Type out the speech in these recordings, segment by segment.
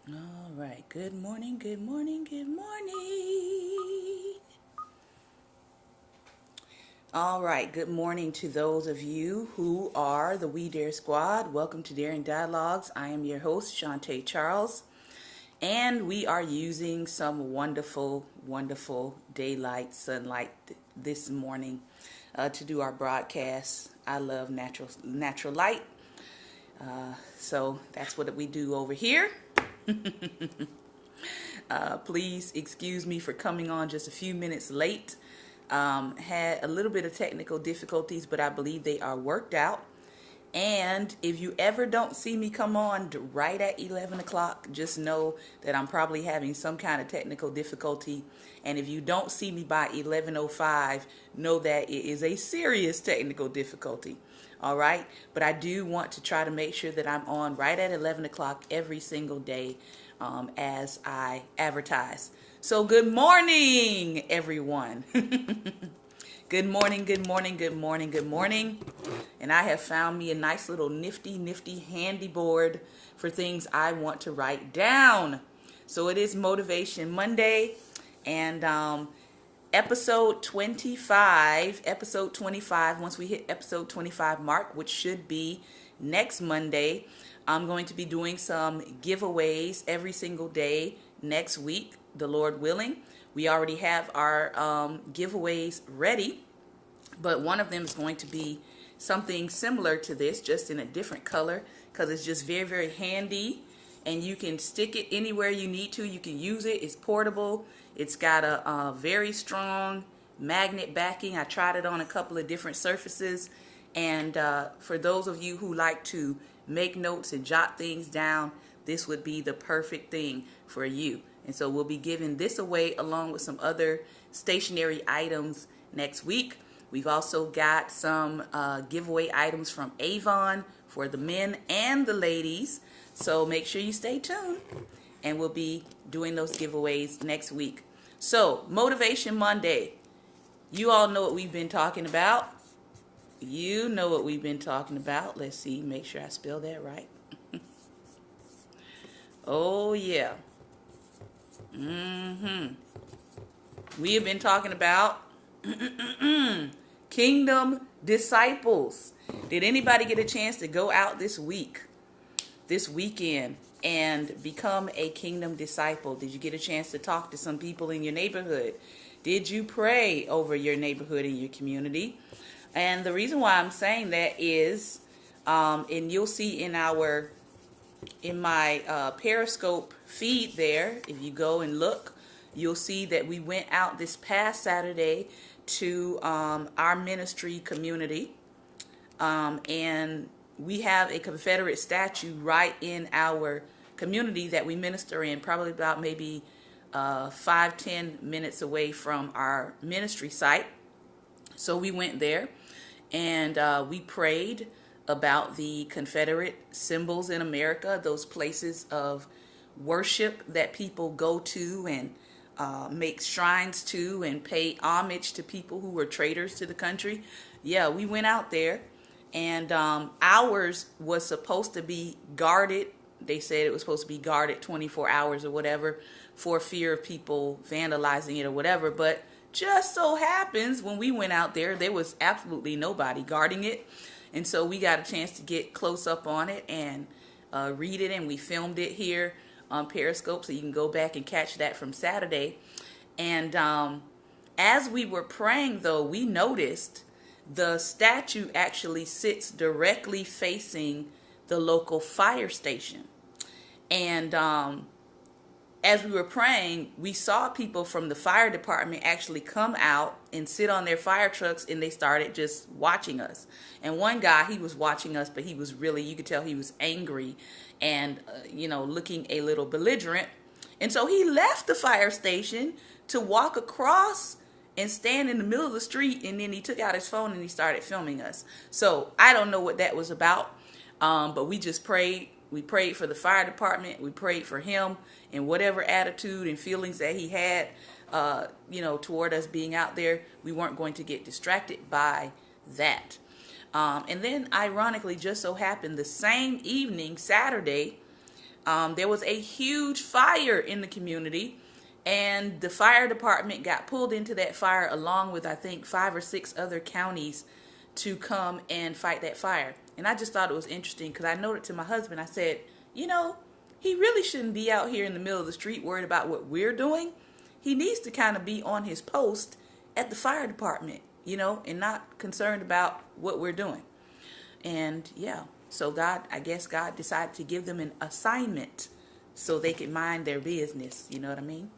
All right. Good morning, good morning, good morning. All right. Good morning to those of you who are the We Dare Squad. Welcome to Daring Dialogues. I am your host, Shantae Charles, and we are using some wonderful, wonderful daylight sunlight this morning to do our broadcast. I love natural light. So that's what we do over here. Please excuse me for coming on just a few minutes late. Had a little bit of technical difficulties, but I believe they are worked out. And if you ever don't see me come on right at 11 o'clock, just know that I'm probably having some kind of technical difficulty. And if you don't see me by 11:05, know that it is a serious technical difficulty. All right. But I do want to try to make sure that I'm on right at 11 o'clock every single day as I advertise. So good morning, everyone. Good morning, good morning, good morning, good morning. And I have found me a nice little nifty handy board for things I want to write down. So it is Motivation Monday, and episode 25, once we hit episode 25 mark, which should be next Monday, I'm going to be doing some giveaways every single day next week, the Lord willing. We already have our giveaways ready, but one of them is going to be something similar to this, just in a different color, because it's just very, very handy, and you can stick it anywhere you need to. You can use it. It's portable. It's got a very strong magnet backing. I tried it on a couple of different surfaces, and for those of you who like to make notes and jot things down, this would be the perfect thing for you. And so we'll be giving this away along with some other stationery items next week. We've also got some giveaway items from Avon for the men and the ladies. So make sure you stay tuned, and we'll be doing those giveaways next week. So Motivation Monday. You all know what we've been talking about. You know what we've been talking about. Let's see, make sure I spell that right. Oh, yeah. We have been talking about kingdom disciples. Did anybody get a chance to go out this weekend, and become a kingdom disciple? Did you get a chance to talk to some people in your neighborhood? Did you pray over your neighborhood and your community? And the reason why I'm saying that is, and you'll see in my Periscope feed there, if you go and look, you'll see that we went out this past Saturday to our ministry community, and we have a Confederate statue right in our community that we minister in, probably about maybe 5-10 minutes away from our ministry site. So we went there, and we prayed about the Confederate symbols in America, those places of worship that people go to and make shrines to and pay homage to people who were traitors to the country. Yeah, we went out there, and ours was supposed to be guarded. They said it was supposed to be guarded 24 hours or whatever, for fear of people vandalizing it or whatever. But just so happens when we went out there was absolutely nobody guarding it. And so we got a chance to get close up on it and read it, and we filmed it here on Periscope, so you can go back and catch that from Saturday. And as we were praying, though, we noticed the statue actually sits directly facing the local fire station. And as we were praying, we saw people from the fire department actually come out and sit on their fire trucks, and they started just watching us. And one guy, he was watching us, but he was really, you could tell he was angry and, looking a little belligerent. And so he left the fire station to walk across and stand in the middle of the street, and then he took out his phone and he started filming us. So I don't know what that was about, but we just prayed. We prayed for the fire department. We prayed for him and whatever attitude and feelings that he had, toward us being out there. We weren't going to get distracted by that. And then, ironically, just so happened the same evening, Saturday, There was a huge fire in the community, and the fire department got pulled into that fire along with, I think, 5 or 6 other counties to come and fight that fire. And I just thought it was interesting because I noted to my husband, I said, you know, he really shouldn't be out here in the middle of the street worried about what we're doing. He needs to kind of be on his post at the fire department, you know, and not concerned about what we're doing. And yeah, so I guess God decided to give them an assignment so they could mind their business. You know what I mean?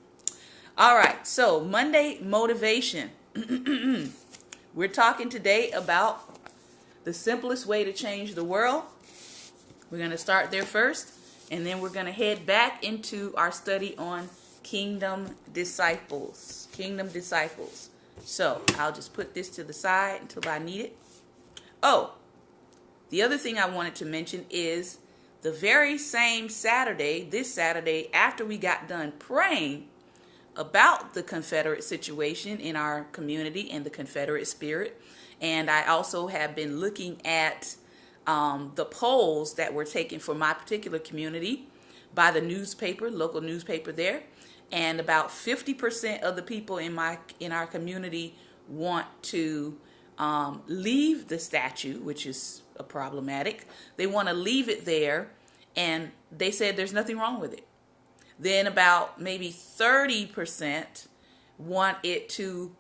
All right, so Monday motivation. We're talking today about the simplest way to change the world. We're going to start there first, and then we're going to head back into our study on kingdom disciples. Kingdom disciples. So I'll just put this to the side until I need it. Oh, the other thing I wanted to mention is the very same Saturday, this Saturday, after we got done praying about the Confederate situation in our community and the Confederate spirit, and I also have been looking at the polls that were taken for my particular community by the newspaper, local newspaper there, and about 50% of the people in our community want to leave the statue, which is problematic. They want to leave it there, and they said there's nothing wrong with it. Then about maybe 30% want it to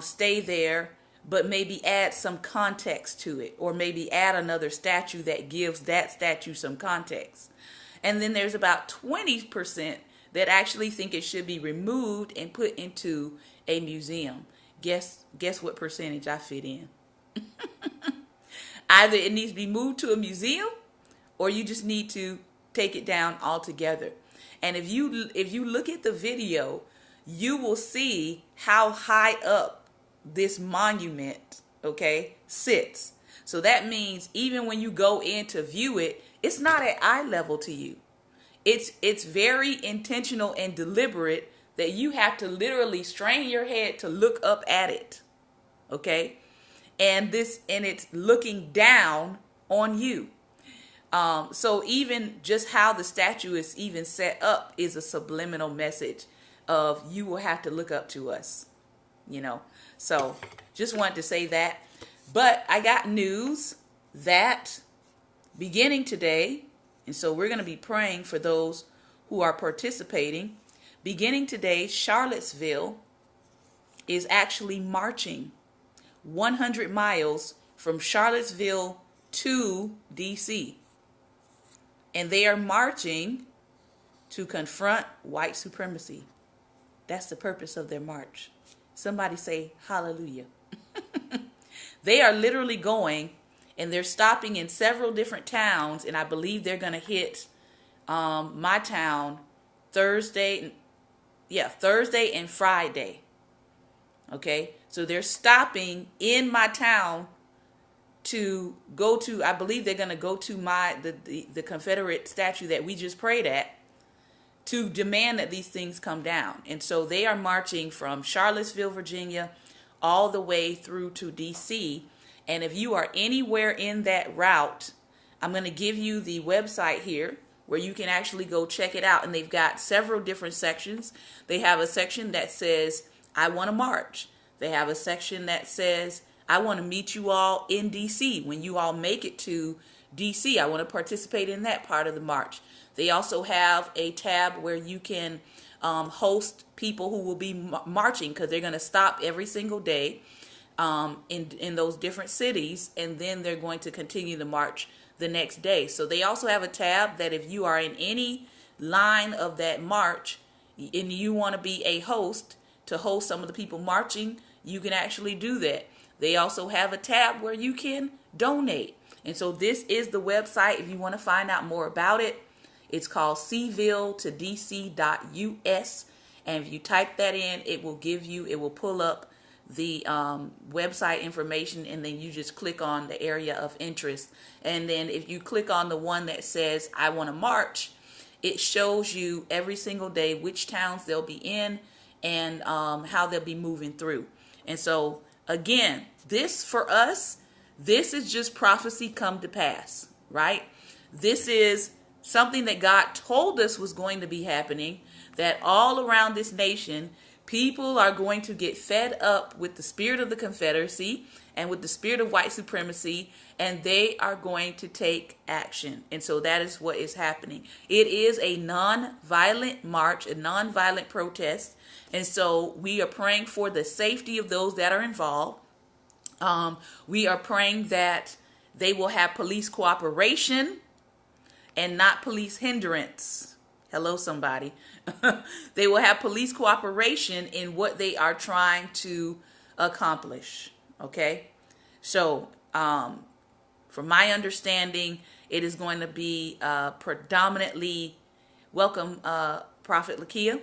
stay there, but maybe add some context to it, or maybe add another statue that gives that statue some context. And then there's about 20% that actually think it should be removed and put into a museum. Guess what percentage I fit in? Either it needs to be moved to a museum, or you just need to take it down altogether. And if you look at the video, you will see how high up this monument, okay, sits. So that means even when you go in to view it, it's not at eye level to you. It's very intentional and deliberate that you have to literally strain your head to look up at it, okay? And it's looking down on you. So even just how the statue is even set up is a subliminal message of you will have to look up to us, you know. So just wanted to say that. But I got news that beginning today, and so we're going to be praying for those who are participating. Beginning today, Charlottesville is actually marching 100 miles from Charlottesville to D.C. And they are marching to confront white supremacy. That's the purpose of their march. Somebody say hallelujah. They are literally going, and they're stopping in several different towns, and I believe they're going to hit my town Thursday and Friday. Okay, so they're stopping in my town to go to, I believe they're going to go to the Confederate statue that we just prayed at to demand that these things come down. And so they are marching from Charlottesville, Virginia, all the way through to D.C. And if you are anywhere in that route, I'm going to give you the website here where you can actually go check it out. And they've got several different sections. They have a section that says, I want to march. They have a section that says, I want to meet you all in D.C. When you all make it to D.C., I want to participate in that part of the march. They also have a tab where you can host people who will be marching, because they're going to stop every single day in those different cities, and then they're going to continue the march the next day. So they also have a tab that if you are in any line of that march and you want to be a host to host some of the people marching, you can actually do that. They also have a tab where you can donate. And so this is the website if you want to find out more about it. It's called cville2dc.us. And if you type that in, it will pull up the website information, and then you just click on the area of interest. And then if you click on the one that says, I want to march, it shows you every single day which towns they'll be in and how they'll be moving through. And so again, this for us, this is just prophecy come to pass, right? This is something that God told us was going to be happening, that all around this nation, people are going to get fed up with the spirit of the Confederacy and with the spirit of white supremacy, and they are going to take action. And so that is what is happening. It is a non-violent march, a non-violent protest. And so we are praying for the safety of those that are involved. We are praying that they will have police cooperation and not police hindrance. Hello, somebody. They will have police cooperation in what they are trying to accomplish. Okay? So, from my understanding, it is going to be predominantly, welcome Prophet Lakia,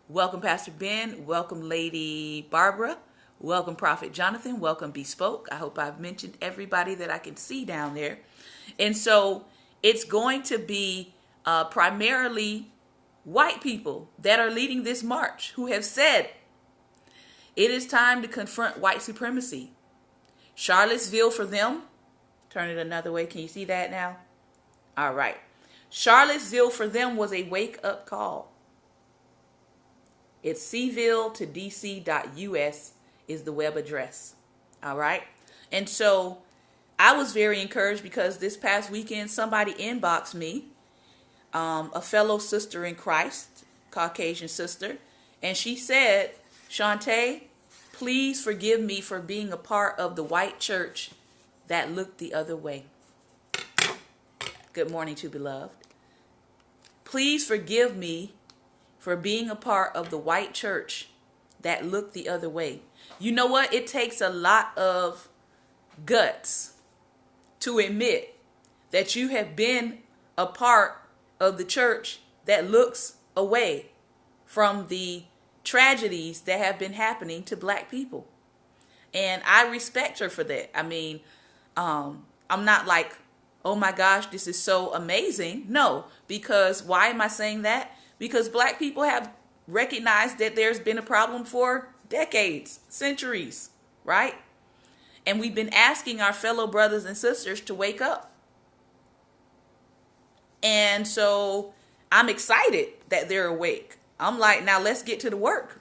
welcome Pastor Ben, welcome Lady Barbara, welcome Prophet Jonathan, welcome Bespoke. I hope I've mentioned everybody that I can see down there. And so it's going to be primarily white people that are leading this march who have said it is time to confront white supremacy. Charlottesville for them. Turn it another way. Can you see that now? All right. Charlottesville for them was a wake-up call. It's cville to dc.us is the web address. All right. And so I was very encouraged because this past weekend somebody inboxed me, a fellow sister in Christ, Caucasian sister, and she said, Shantae, please forgive me for being a part of the white church that looked the other way. Good morning to beloved. Please forgive me for being a part of the white church that looked the other way. You know what? It takes a lot of guts to admit that you have been a part of the church that looks away from the tragedies that have been happening to black people. And I respect her for that. I mean, I'm not like, oh my gosh, this is so amazing. No, because why am I saying that? Because black people have recognized that there's been a problem for decades, centuries, right? And we've been asking our fellow brothers and sisters to wake up. And so I'm excited that they're awake. I'm like, now let's get to the work,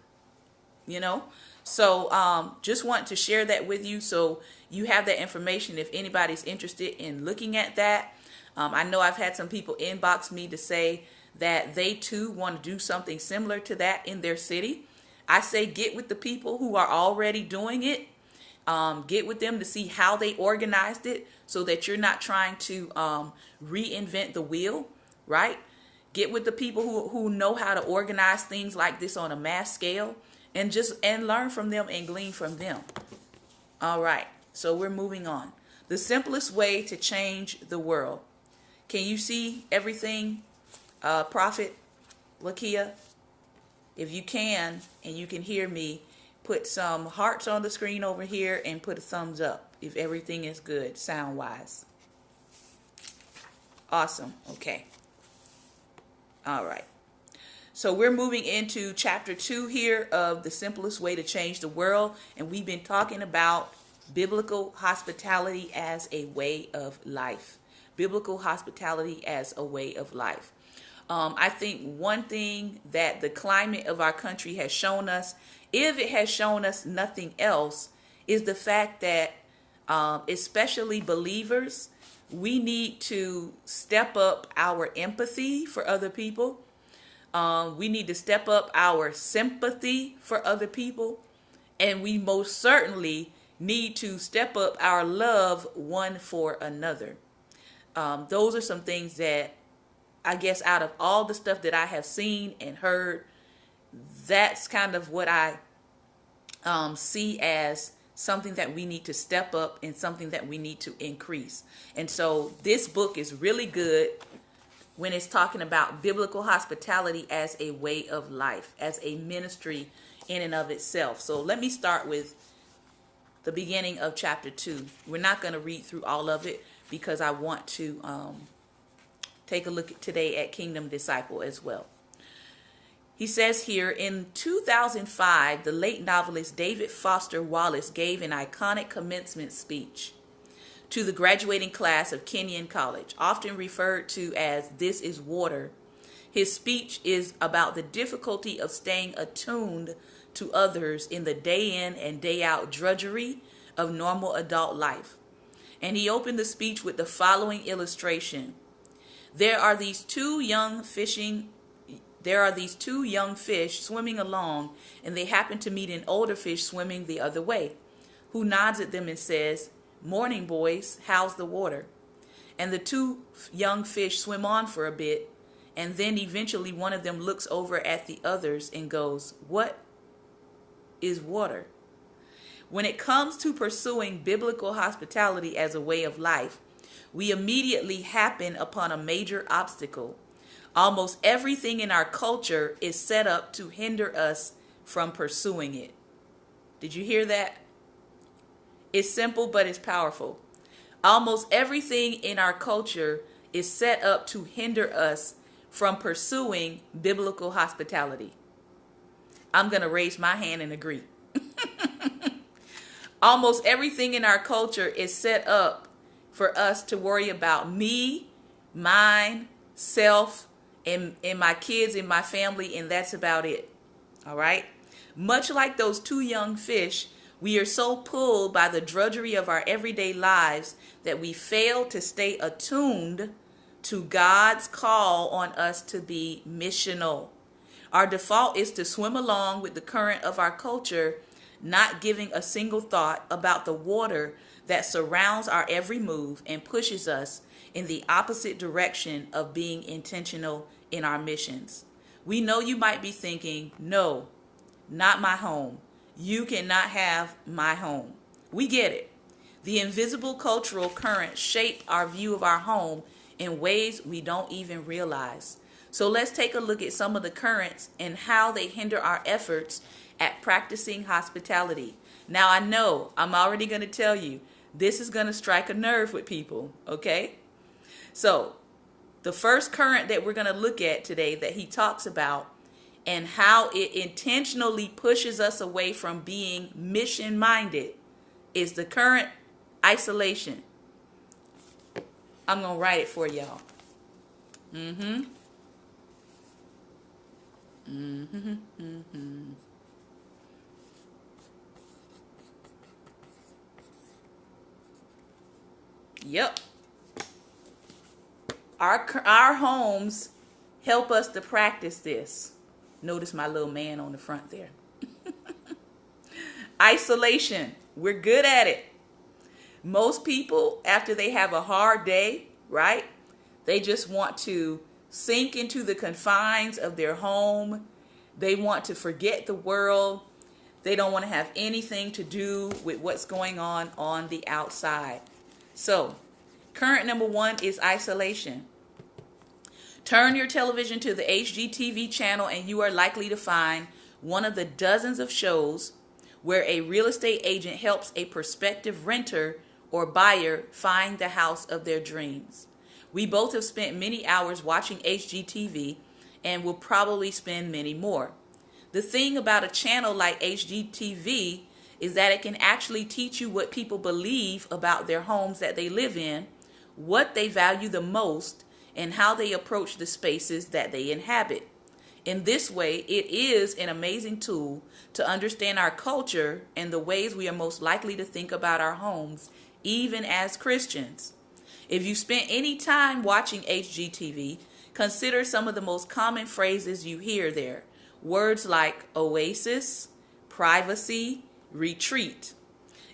you know? So just want to share that with you so you have that information if anybody's interested in looking at that. I know I've had some people inbox me to say that they too want to do something similar to that in their city. I say get with the people who are already doing it. Get with them to see how they organized it so that you're not trying to reinvent the wheel, right? Get with the people who know how to organize things like this on a mass scale and learn from them and glean from them. All right, so we're moving on. The simplest way to change the world. Can you see everything, Prophet Lakia? If you can and you can hear me, put some hearts on the screen over here and put a thumbs up if everything is good sound wise. Awesome. Okay. All right. So we're moving into chapter 2 here of The Simplest Way to Change the World. And we've been talking about biblical hospitality as a way of life. Biblical hospitality as a way of life. I think one thing that the climate of our country has shown us, if it has shown us nothing else, is the fact that especially believers, we need to step up our empathy for other people. We need to step up our sympathy for other people. And we most certainly need to step up our love one for another. Those are some things that I guess out of all the stuff that I have seen and heard, that's kind of what I see as something that we need to step up and something that we need to increase. And so this book is really good when it's talking about biblical hospitality as a way of life, as a ministry in and of itself. So let me start with the beginning of chapter 2. We're not going to read through all of it because I want to take a look today at Kingdom Disciple as well. He says here, in 2005, the late novelist David Foster Wallace gave an iconic commencement speech. to the graduating class of Kenyon College, often referred to as This is Water. His speech is about the difficulty of staying attuned to others in the day in and day out drudgery of normal adult life. And he opened the speech with the following illustration. There are these two young fish swimming along, and they happen to meet an older fish swimming the other way, who nods at them and says, "Morning, boys, how's the water?" And the two young fish swim on for a bit, and then eventually one of them looks over at the others and goes, "What is water?" When it comes to pursuing biblical hospitality as a way of life, we immediately happen upon a major obstacle. Almost everything in our culture is set up to hinder us from pursuing it. Did you hear that? It's simple, but it's powerful. Almost everything in our culture is set up to hinder us from pursuing biblical hospitality. I'm going to raise my hand and agree. Almost everything in our culture is set up for us to worry about me, mine, self, and my kids and my family, and that's about it. All right? Much like those two young fish, we are so pulled by the drudgery of our everyday lives that we fail to stay attuned to God's call on us to be missional. Our default is to swim along with the current of our culture, not giving a single thought about the water that surrounds our every move and pushes us in the opposite direction of being intentional in our missions. We know you might be thinking, "No, not my home. You cannot have my home." We get it. The invisible cultural currents shape our view of our home in ways we don't even realize. So let's take a look at some of the currents and how they hinder our efforts at practicing hospitality. Now, I know I'm already going to tell you this is going to strike a nerve with people, okay? So the first current that we're going to look at today that he talks about and how it intentionally pushes us away from being mission-minded is the current isolation. I'm going to write it for y'all. Yep. Our homes help us to practice this. Notice my little man on the front there. Isolation. We're good at it. Most people, after they have a hard day, right? They just want to sink into the confines of their home. They want to forget the world. They don't want to have anything to do with what's going on the outside. So, current number one is isolation. Turn your television to the HGTV channel and you are likely to find one of the dozens of shows where a real estate agent helps a prospective renter or buyer find the house of their dreams. We both have spent many hours watching HGTV and will probably spend many more. The thing about a channel like HGTV is that it can actually teach you what people believe about their homes that they live in, what they value the most, and how they approach the spaces that they inhabit. In this way, it is an amazing tool to understand our culture and the ways we are most likely to think about our homes, even as Christians. If you spent any time watching HGTV, consider some of the most common phrases you hear there. Words like oasis, privacy, retreat.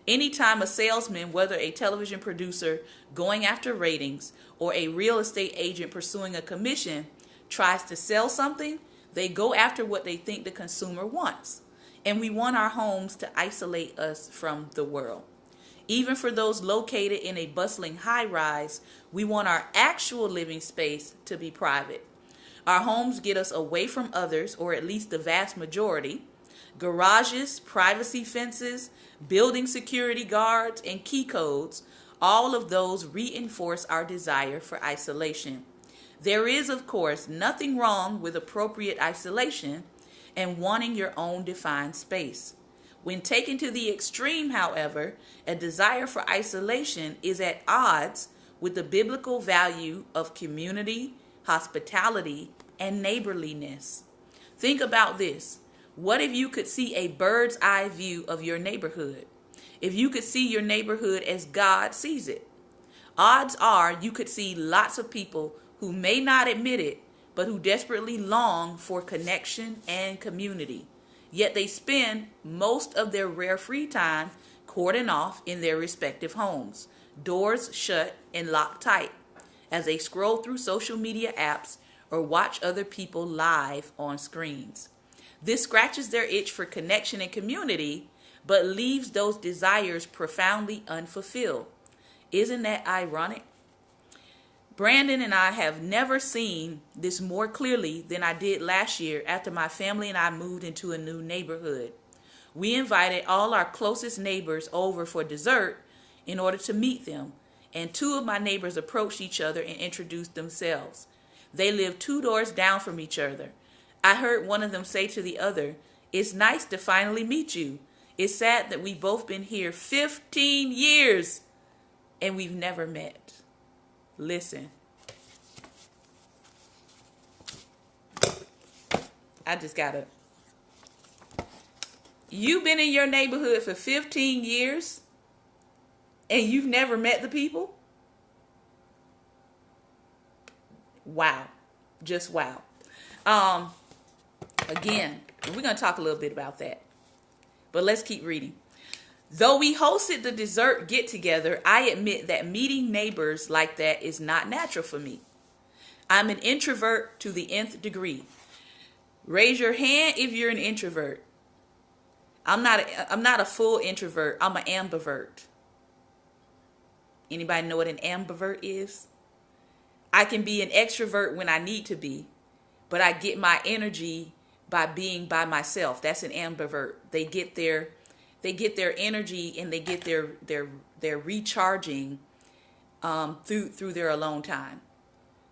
Anytime a salesman, whether a television producer going after ratings or a real estate agent pursuing a commission, tries to sell something, they go after what they think the consumer wants. And we want our homes to isolate us from the world. Even for those located in a bustling high-rise, we want our actual living space to be private. Our homes get us away from others, or at least the vast majority. Garages, privacy fences, building security guards, and key codes, all of those reinforce our desire for isolation. There is, of course, nothing wrong with appropriate isolation and wanting your own defined space. When taken to the extreme, however, a desire for isolation is at odds with the biblical value of community, hospitality, and neighborliness. Think about this. What if you could see a bird's eye view of your neighborhood? If you could see your neighborhood as God sees it? Odds are you could see lots of people who may not admit it, but who desperately long for connection and community. Yet they spend most of their rare free time cordoned off in their respective homes, doors shut and locked tight, as they scroll through social media apps or watch other people live on screens. This scratches their itch for connection and community, but leaves those desires profoundly unfulfilled. Isn't that ironic? Brandon and I have never seen this more clearly than I did last year after my family and I moved into a new neighborhood. We invited all our closest neighbors over for dessert in order to meet them, and two of my neighbors approached each other and introduced themselves. They lived 2 doors down from each other. I heard one of them say to the other, "It's nice to finally meet you. It's sad that we've both been here 15 years and we've never met." Listen, you've been in your neighborhood for 15 years and you've never met the people? Wow. Just wow. Again, we're going to talk a little bit about that, but let's keep reading. Though we hosted the dessert get together, I admit that meeting neighbors like that is not natural for me. I'm an introvert to the nth degree. Raise your hand if you're an introvert. I'm not a full introvert. I'm an ambivert. Anybody know what an ambivert is? I can be an extrovert when I need to be, but I get my energy by being by myself. That's an ambivert. They get their energy and they get their recharging through their alone time.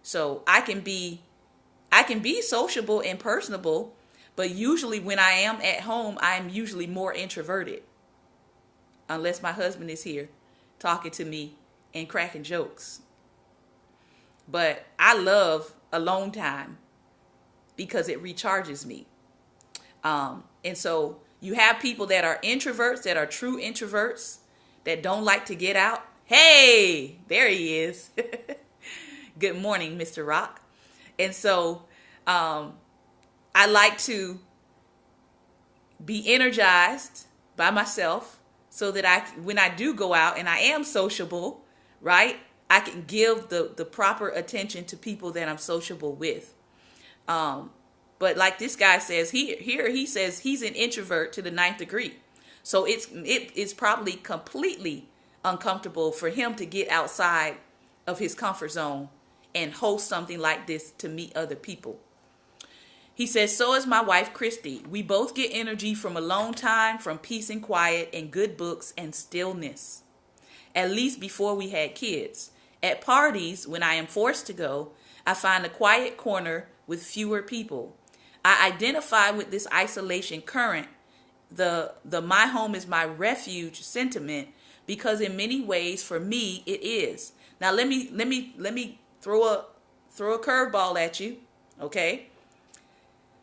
So I can be sociable and personable, but usually when I am at home, I'm usually more introverted, unless my husband is here talking to me and cracking jokes. But I love alone time because it recharges me. And so you have people that are introverts, that are true introverts, that don't like to get out. Hey, there he is. Good morning, Mr. Rock. And so I like to be energized by myself so that when I do go out and I am sociable, right, I can give the proper attention to people that I'm sociable with. But like this guy says, he says he's an introvert to the 9th degree. So it's probably completely uncomfortable for him to get outside of his comfort zone and host something like this to meet other people. He says, so is my wife, Christy. We both get energy from alone time, from peace and quiet and good books and stillness. At least before we had kids. At parties, when I am forced to go, I find a quiet corner with fewer people. I identify with this isolation current, the my home is my refuge sentiment, because in many ways for me it is. Now let me throw a curveball at you, okay?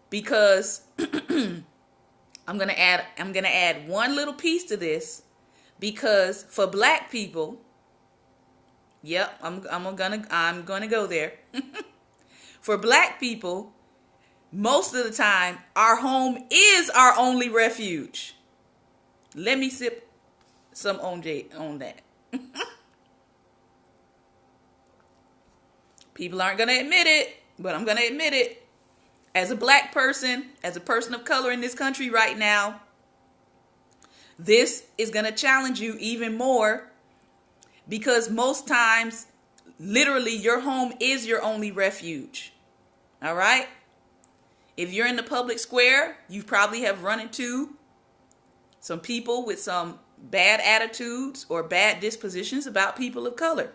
Because I'm gonna add one little piece to this, because for black people, yep, I'm gonna go there. For black people, most of the time, our home is our only refuge. Let me sip some OJ on that. People aren't gonna admit it, but I'm gonna admit it. As a black person, as a person of color in this country right now, this is going to challenge you even more, because most times, literally, your home is your only refuge. All right? If you're in the public square, you probably have run into some people with some bad attitudes or bad dispositions about people of color.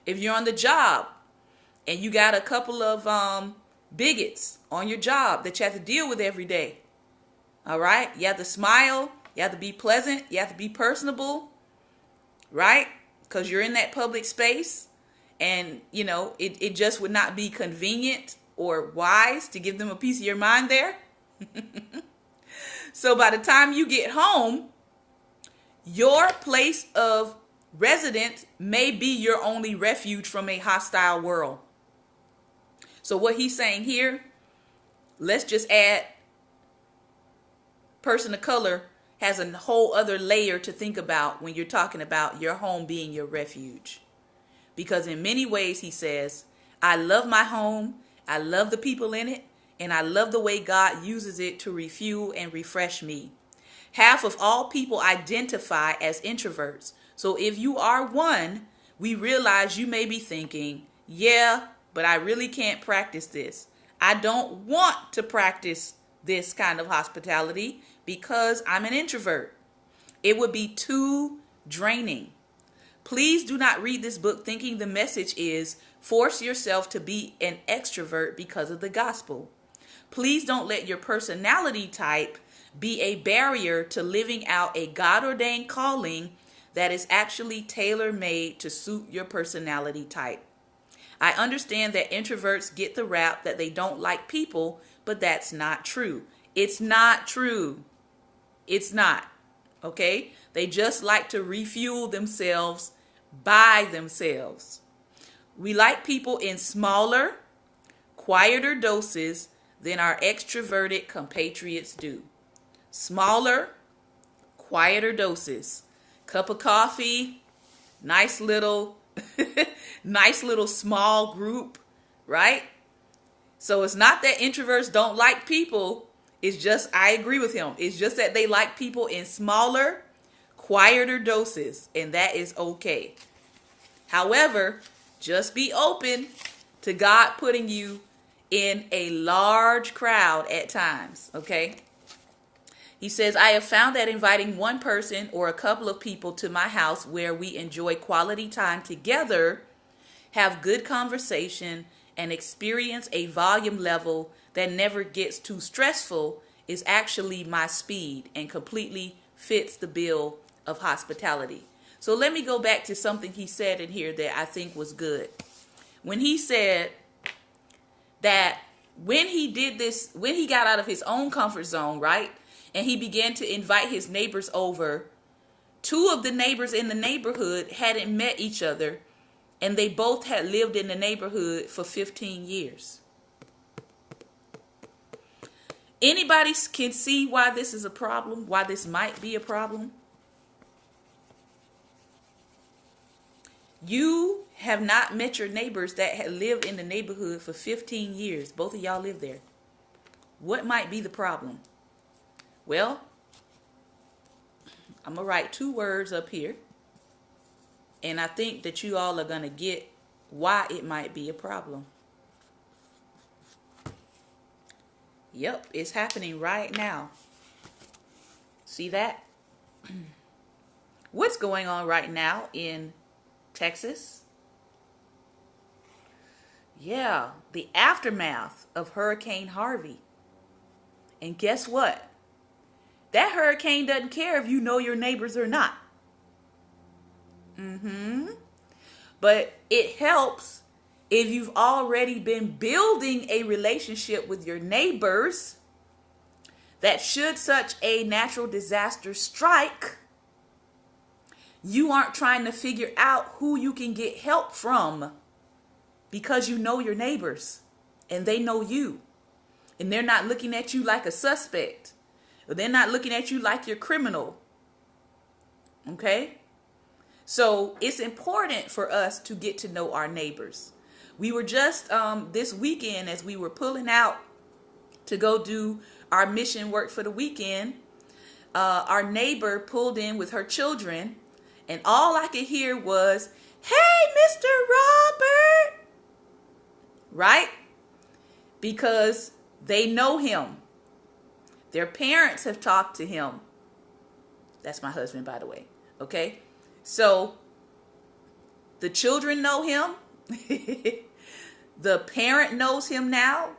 If you're on the job and you got a couple of bigots on your job that you have to deal with every day. All right? You have to smile You have to be pleasant. You have to be personable, right? Because you're in that public space. And, it just would not be convenient or wise to give them a piece of your mind there. So by the time you get home, your place of residence may be your only refuge from a hostile world. So what he's saying here, let's just add person of color has a whole other layer to think about when you're talking about your home being your refuge. Because in many ways, he says, I love my home, I love the people in it, and I love the way God uses it to refuel and refresh me. Half of all people identify as introverts. So if you are one, we realize you may be thinking, yeah, but I really can't practice this. I don't want to practice this kind of hospitality because I'm an introvert. It would be too draining. Please do not read this book thinking the message is force yourself to be an extrovert because of the gospel. Please don't let your personality type be a barrier to living out a God-ordained calling that is actually tailor-made to suit your personality type. I understand that introverts get the rap that they don't like people, but that's not true. It's not true. It's not. Okay? They just like to refuel themselves by themselves. We like people in smaller, quieter doses than our extroverted compatriots do. Smaller, quieter doses. Cup of coffee, nice little small group, right? So it's not that introverts don't like people. It's just, I agree with him. It's just that they like people in smaller, quieter doses, and that is okay. However, just be open to God putting you in a large crowd at times, okay? He says, I have found that inviting one person or a couple of people to my house where we enjoy quality time together, have good conversation, and experience a volume level that never gets too stressful is actually my speed and completely fits the bill of hospitality. So let me go back to something he said in here that I think was good. When he said that when he did this, when he got out of his own comfort zone, right? And he began to invite his neighbors over. Two of the neighbors in the neighborhood hadn't met each other, and they both had lived in the neighborhood for 15 years. Anybody can see why this is a problem, why this might be a problem? You have not met your neighbors that had lived in the neighborhood for 15 years. Both of y'all live there. What might be the problem? Well, I'm going to write 2 words up here. And I think that you all are going to get why it might be a problem. Yep, it's happening right now. See that? What's going on right now in Texas? Yeah, the aftermath of Hurricane Harvey. And guess what? That hurricane doesn't care if you know your neighbors or not. But it helps if you've already been building a relationship with your neighbors, that should such a natural disaster strike, you aren't trying to figure out who you can get help from, because you know your neighbors and they know you, and they're not looking at you like a suspect, or they're not looking at you like you're criminal. Okay? So it's important for us to get to know our neighbors. We were just this weekend, as we were pulling out to go do our mission work for the weekend, our neighbor pulled in with her children, and all I could hear was, "Hey, Mr. Robert!" Right? Because they know him. Their parents have talked to him. That's my husband, by the way. Okay? So the children know him. The parent knows him now.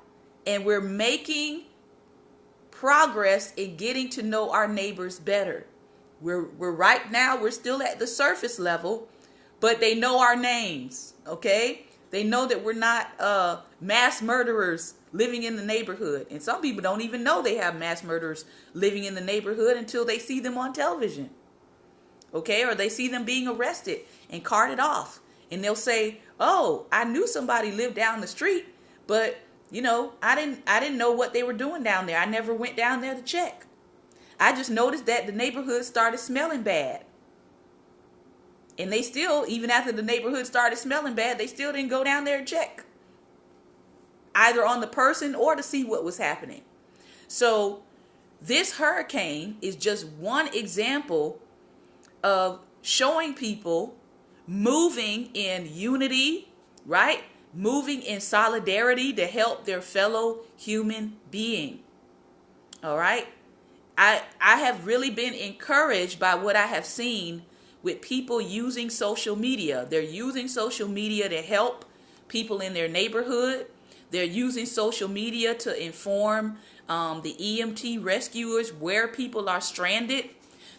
And we're making progress in getting to know our neighbors better. We're right now, we're still at the surface level, but they know our names, okay? They know that we're not mass murderers living in the neighborhood. And some people don't even know they have mass murderers living in the neighborhood until they see them on television, okay? Or they see them being arrested and carted off. And they'll say, oh, I knew somebody lived down the street, but I didn't know what they were doing down there. I never went down there to check. I just noticed that the neighborhood started smelling bad. And they still, even after the neighborhood started smelling bad, they still didn't go down there and check, either on the person or to see what was happening. So this hurricane is just one example of showing people moving in unity, right? Moving in solidarity to help their fellow human being. All right? I have really been encouraged by what I have seen with people using social media. They're using social media to help people in their neighborhood. They're using social media to inform the EMT rescuers where people are stranded.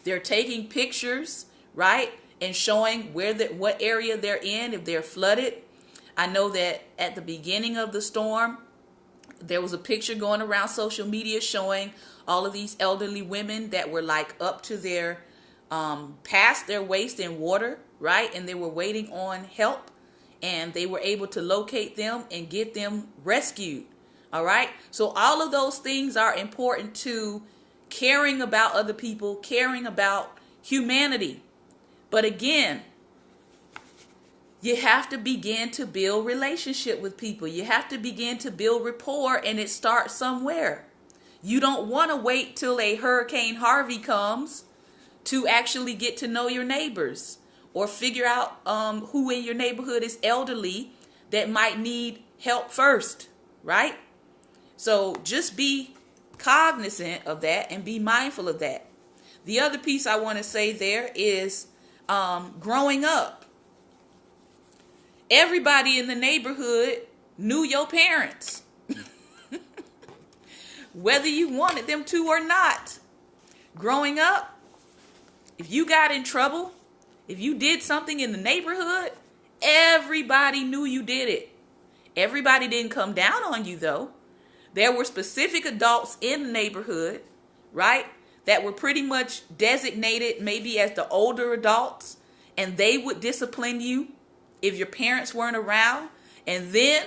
They're taking pictures, right? And showing what area they're in, if they're flooded. I know that at the beginning of the storm, there was a picture going around social media showing all of these elderly women that were like up to their, past their waist in water, right? And they were waiting on help, and they were able to locate them and get them rescued. All right. So all of those things are important to caring about other people, caring about humanity. But again, you have to begin to build relationship with people. You have to begin to build rapport, and it starts somewhere. You don't want to wait till a Hurricane Harvey comes to actually get to know your neighbors or figure out who in your neighborhood is elderly that might need help first, right? So just be cognizant of that and be mindful of that. The other piece I want to say there is growing up. Everybody in the neighborhood knew your parents, whether you wanted them to or not. Growing up, if you got in trouble, if you did something in the neighborhood, everybody knew you did it. Everybody didn't come down on you, though. There were specific adults in the neighborhood, right, that were pretty much designated maybe as the older adults, and they would discipline you if your parents weren't around. And then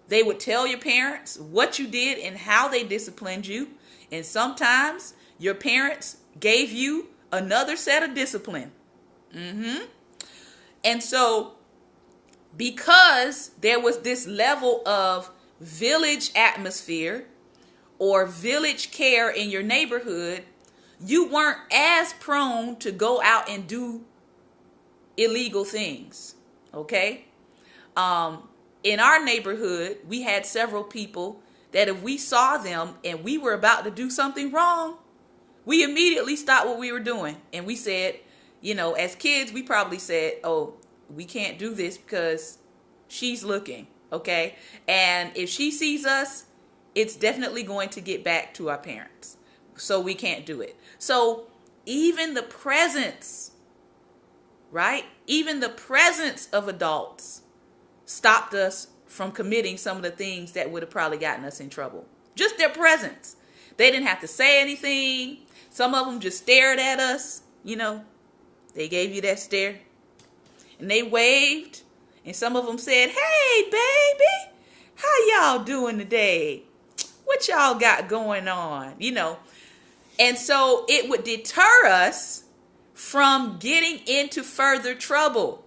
they would tell your parents what you did and how they disciplined you. And sometimes your parents gave you another set of discipline. And so because there was this level of village atmosphere or village care in your neighborhood, you weren't as prone to go out and do illegal things, okay? In our neighborhood, we had several people that if we saw them and we were about to do something wrong, we immediately stopped what we were doing. And we said, as kids, we probably said, oh, we can't do this because she's looking, okay? And if she sees us, it's definitely going to get back to our parents. So we can't do it. So even the presence, right? Even the presence of adults stopped us from committing some of the things that would have probably gotten us in trouble. Just their presence. They didn't have to say anything. Some of them just stared at us, They gave you that stare. And they waved. And some of them said, hey, baby, how y'all doing today? What y'all got going on? And so it would deter us from getting into further trouble.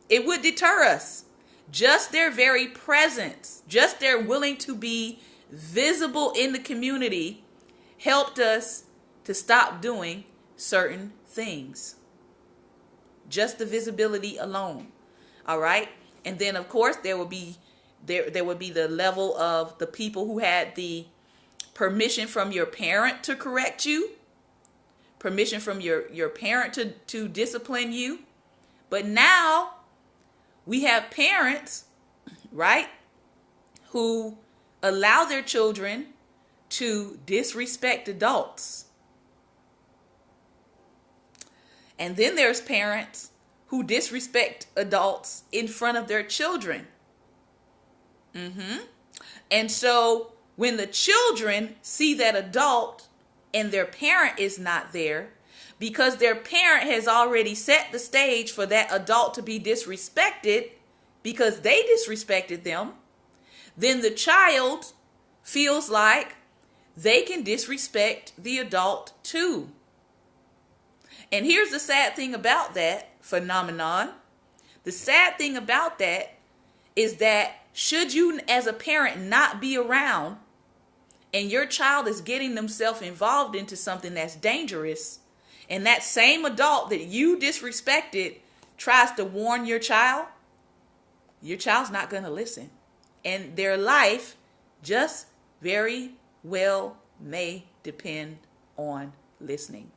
It would deter us. Just their very presence, just their willing to be visible in the community helped us to stop doing certain things. Just the visibility alone. All right. And then, of course, there would be the level of the people who had the permission from your parent to correct you, permission from your parent to discipline you. But now we have parents, right, who allow their children to disrespect adults. And then there's parents who disrespect adults in front of their children. And so when the children see that adult and their parent is not there, because their parent has already set the stage for that adult to be disrespected because they disrespected them, then the child feels like they can disrespect the adult too. And here's the sad thing about that phenomenon. The sad thing about that is that should you as a parent not be around and your child is getting themselves involved into something that's dangerous, and that same adult that you disrespected tries to warn your child's not going to listen. And their life just very well may depend on listening.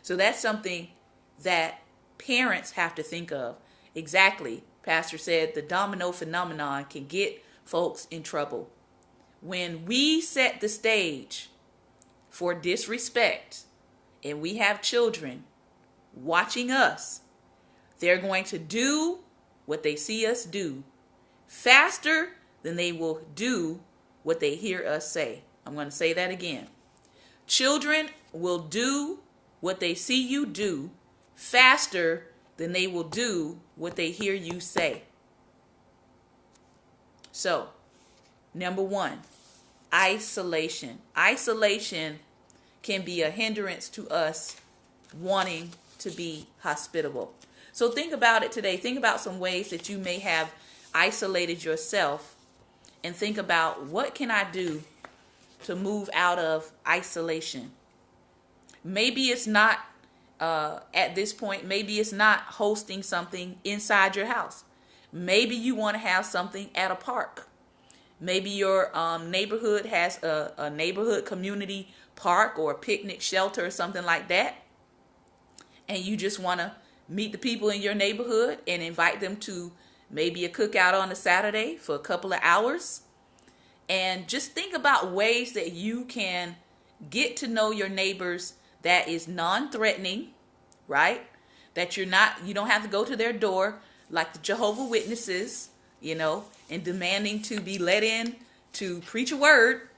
So that's something that parents have to think of. Exactly. Pastor said the domino phenomenon can get folks in trouble. When we set the stage for disrespect and we have children watching us, they're going to do what they see us do faster than they will do what they hear us say. I'm going to say that again. Children will do what they see you do faster than they will do what they hear you say. So, number one, isolation. Isolation can be a hindrance to us wanting to be hospitable. So think about it today. Think about some ways that you may have isolated yourself, and think about, what can I do to move out of isolation? Maybe it's not at this point, maybe it's not hosting something inside your house. Maybe you want to have something at a park. Maybe your neighborhood has a neighborhood community park or a picnic shelter or something like that. And you just want to meet the people in your neighborhood and invite them to maybe a cookout on a Saturday for a couple of hours. And just think about ways that you can get to know your neighbors that is non-threatening, right? That you don't have to go to their door like the Jehovah's Witnesses, and demanding to be let in to preach a word.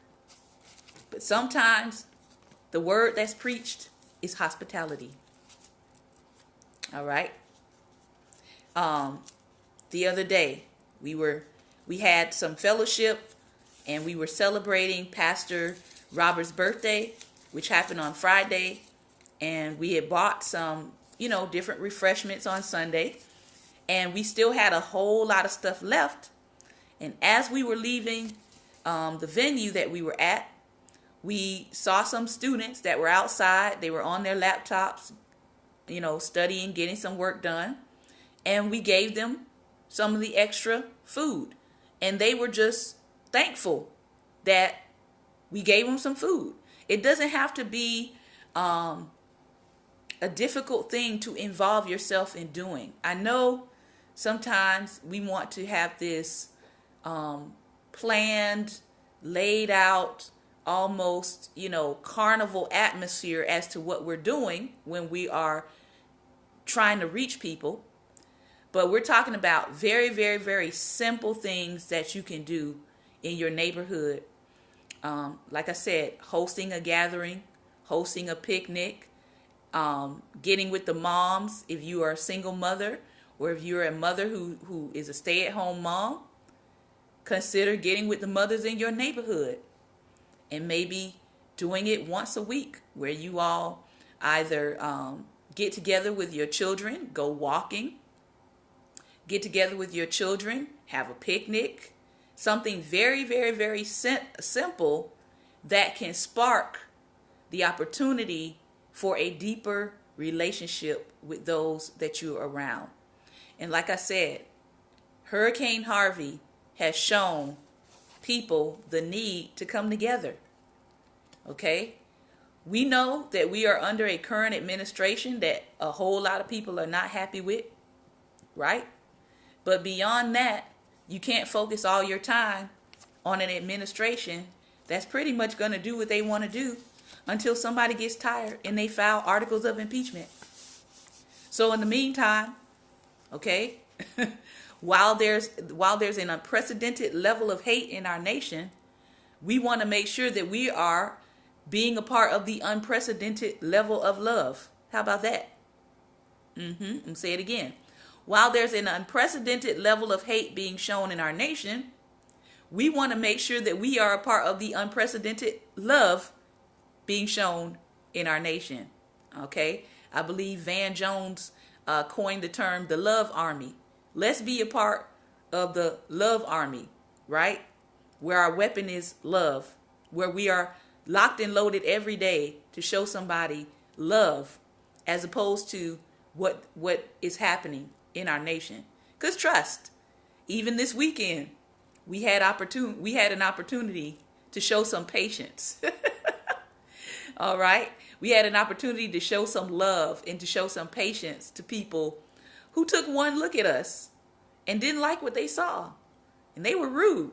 But sometimes the word that's preached is hospitality. All right. The other day we had some fellowship, and we were celebrating Pastor Robert's birthday, which happened on Friday, and we had bought some, different refreshments on Sunday, and we still had a whole lot of stuff left. And as we were leaving the venue that we were at, we saw some students that were outside. They were on their laptops, studying, getting some work done, and we gave them some of the extra food, and they were just thankful that we gave them some food. It doesn't have to be a difficult thing to involve yourself in doing. I know sometimes we want to have this planned, laid out, almost, carnival atmosphere as to what we're doing when we are trying to reach people. But we're talking about very, very, very simple things that you can do in your neighborhood. Like I said, hosting a gathering, hosting a picnic, getting with the moms if you are a single mother, or if you're a mother who is a stay-at-home mom. Consider getting with the mothers in your neighborhood and maybe doing it once a week, where you all either get together with your children, go walking, get together with your children, have a picnic, something very, very, very simple that can spark the opportunity for a deeper relationship with those that you're around. And like I said, Hurricane Harvey has shown people the need to come together. Okay? We know that we are under a current administration that a whole lot of people are not happy with, right? But beyond that, You can't focus all your time on an administration that's pretty much going to do what they want to do until somebody gets tired and they file articles of impeachment. So in the meantime, okay, while there's an unprecedented level of hate in our nation, we want to make sure that we are being a part of the unprecedented level of love. How about that? And say it again. While there's an unprecedented level of hate being shown in our nation, we want to make sure that we are a part of the unprecedented love being shown in our nation. Okay? I believe Van Jones coined the term the love army. Let's be a part of the love army, right? Where our weapon is love, where we are locked and loaded every day to show somebody love, as opposed to what is happening in our nation. Because trust, even this weekend, we had an opportunity to show some patience. All right? We had an opportunity to show some love and to show some patience to people who took one look at us and didn't like what they saw. And they were rude.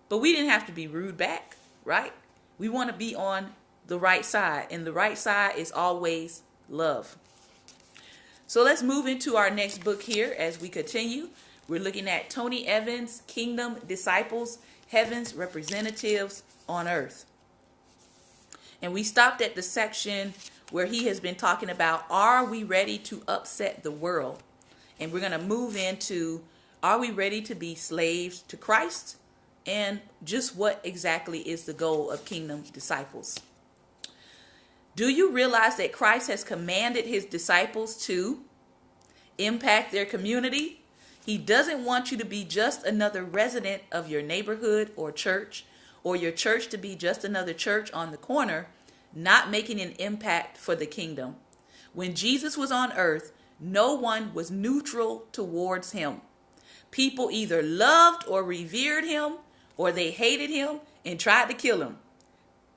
But we didn't have to be rude back, right? We want to be on the right side. And the right side is always love. So let's move into our next book here as we continue. We're looking at Tony Evans' Kingdom Disciples, Heaven's Representatives on Earth. And we stopped at the section where he has been talking about, are we ready to upset the world? And we're going to move into, are we ready to be slaves to Christ? And just what exactly is the goal of Kingdom Disciples? Do you realize that Christ has commanded his disciples to impact their community? He doesn't want you to be just another resident of your neighborhood or church, or your church to be just another church on the corner, not making an impact for the kingdom. When Jesus was on earth, no one was neutral towards him. People either loved or revered him, or they hated him and tried to kill him.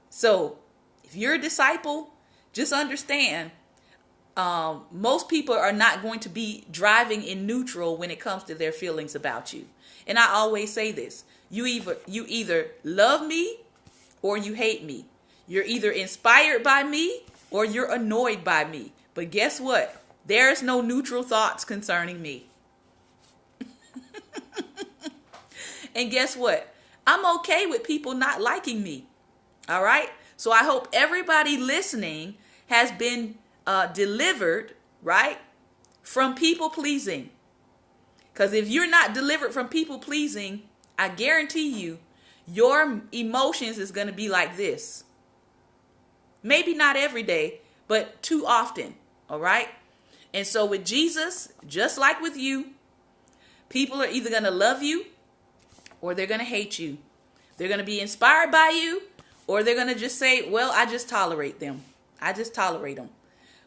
So if you're a disciple, just understand, most people are not going to be driving in neutral when it comes to their feelings about you. And I always say this, you either love me or you hate me. You're either inspired by me or you're annoyed by me. But guess what? There's no neutral thoughts concerning me. And guess what? I'm okay with people not liking me. All right? So I hope everybody listening has been delivered, right, from people pleasing. Because if you're not delivered from people pleasing, I guarantee you, your emotions is going to be like this. Maybe not every day, but too often. All right? And so with Jesus, just like with you, people are either going to love you or they're going to hate you. They're going to be inspired by you, or they're going to just say, well, I just tolerate them. I just tolerate them.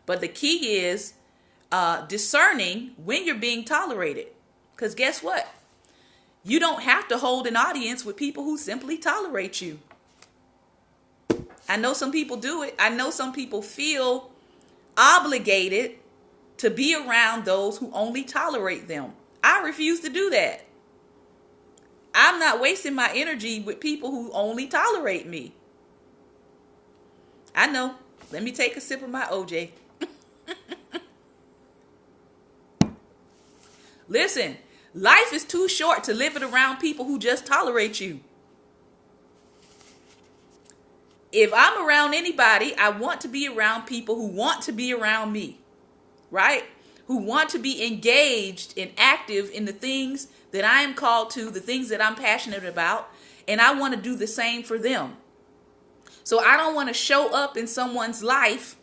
But the key is discerning when you're being tolerated. Because guess what? You don't have to hold an audience with people who simply tolerate you. I know some people do it. I know some people feel obligated to be around those who only tolerate them. I refuse to do that. I'm not wasting my energy with people who only tolerate me. I know. Let me take a sip of my OJ. Listen, life is too short to live it around people who just tolerate you. If I'm around anybody, I want to be around people who want to be around me, right? Who want to be engaged and active in the things that I am called to, the things that I'm passionate about, and I want to do the same for them. So I don't want to show up in someone's life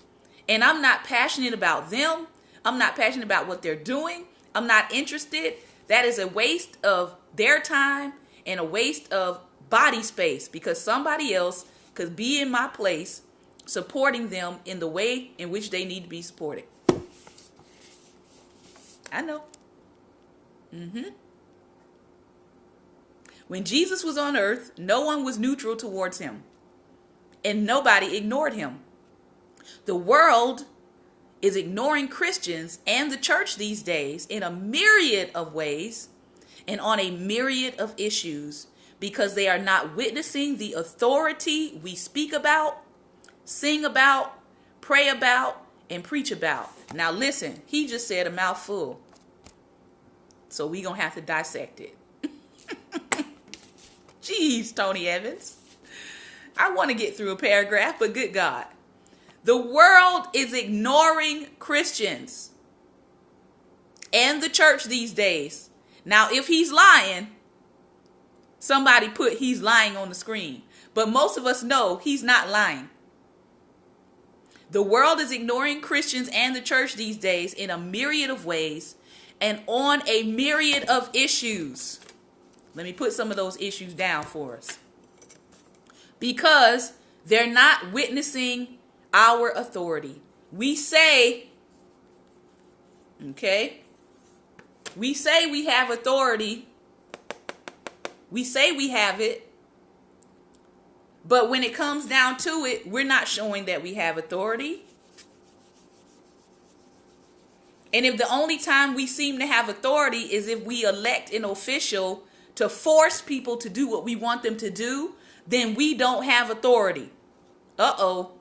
and I'm not passionate about them. I'm not passionate about what they're doing. I'm not interested. That is a waste of their time and a waste of body space, because somebody else could be in my place supporting them in the way in which they need to be supported. I know. When Jesus was on earth, no one was neutral towards him, and nobody ignored him. The world is ignoring Christians and the church these days in a myriad of ways, and on a myriad of issues because they are not witnessing the authority we speak about, sing about, pray about, and preach about. Now listen, he just said a mouthful. So we're going to have to dissect it. Jeez, Tony Evans. I want to get through a paragraph, but good God. The world is ignoring Christians and the church these days. Now, if he's lying, somebody put he's lying on the screen. But most of us know he's not lying. The world is ignoring Christians and the church these days in a myriad of ways and on a myriad of issues. Let me put some of those issues down for us. Because they're not witnessing our authority. We say, okay, we say we have authority. We say we have it. But when it comes down to it, we're not showing that we have authority. And if the only time we seem to have authority is if we elect an official to force people to do what we want them to do, then we don't have authority. Uh-oh.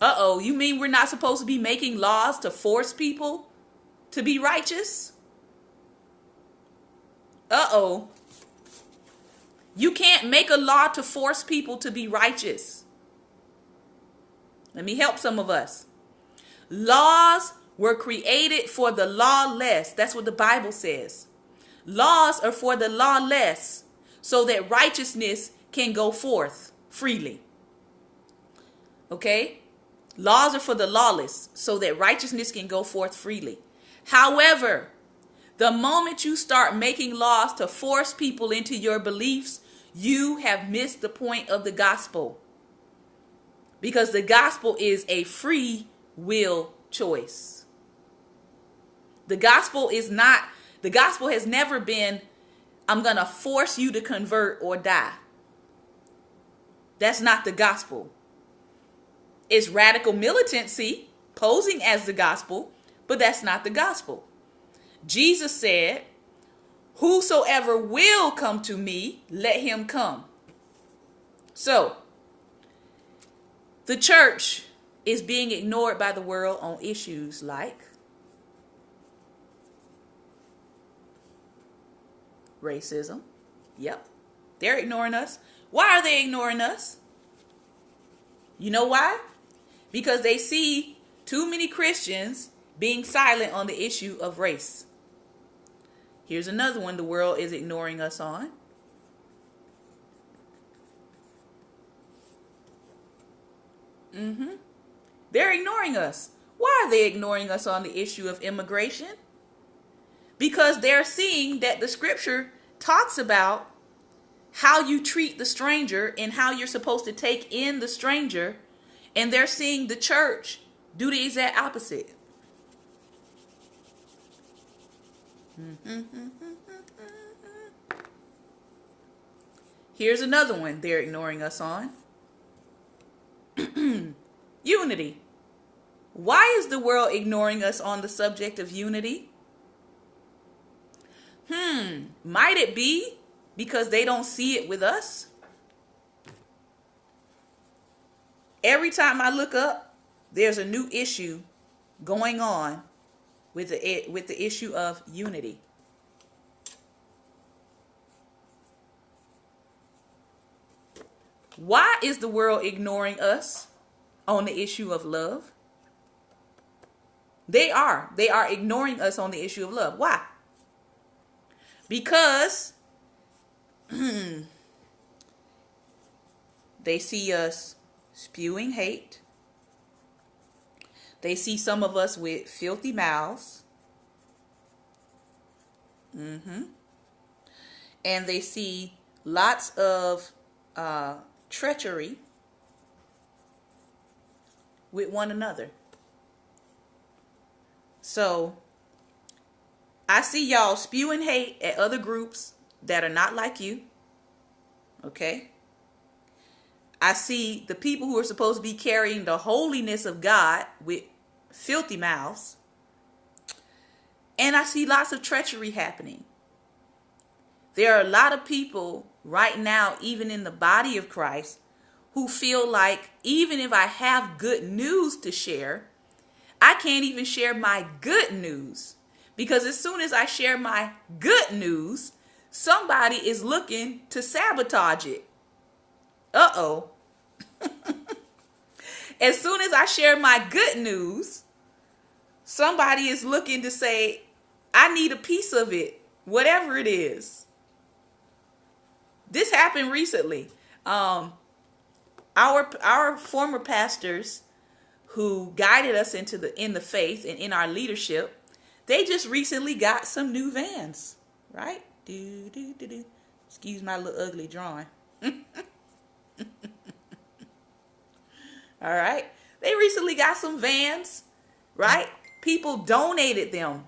Uh-oh. You mean we're not supposed to be making laws to force people to be righteous? Uh-oh. You can't make a law to force people to be righteous. Let me help some of us. Laws were created for the lawless. That's what the Bible says. Laws are for the lawless so that righteousness can go forth freely. Okay? Laws are for the lawless so that righteousness can go forth freely. However, the moment you start making laws to force people into your beliefs, you have missed the point of the gospel. Because the gospel is a free will choice. The gospel has never been, I'm going to force you to convert or die. That's not the gospel. It's radical militancy posing as the gospel, but that's not the gospel. Jesus said, whosoever will come to me, let him come. So, the church is being ignored by the world on issues like racism. Yep. They're ignoring us. Why are they ignoring us? You know why? Because they see too many Christians being silent on the issue of race. Here's another one the world is ignoring us on. They're ignoring us. Why are they ignoring us on the issue of immigration? Because they're seeing that the scripture talks about how you treat the stranger and how you're supposed to take in the stranger. And they're seeing the church do the exact opposite. Here's another one they're ignoring us on. Unity. Why is the world ignoring us on the subject of unity? Might it be because they don't see it with us? Every time I look up, there's a new issue going on with the issue of unity. Why is the world ignoring us on the issue of love? They are ignoring us on the issue of love. Why? Because they see us spewing hate. They see some of us with filthy mouths. And they see lots of treachery with one another. So I see y'all spewing hate at other groups that are not like you. Okay? I see the people who are supposed to be carrying the holiness of God with filthy mouths. And I see lots of treachery happening. There are a lot of people right now, even in the body of Christ, who feel like even if I have good news to share, I can't even share my good news. Because as soon as I share my good news, somebody is looking to sabotage it. Uh-oh. As soon as I share my good news, somebody is looking to say, I need a piece of it, whatever it is. This happened recently. Our former pastors who guided us in the faith and in our leadership, they just recently got some new vans, right? Excuse my little ugly drawing. All right. They recently got some vans, right? People donated them.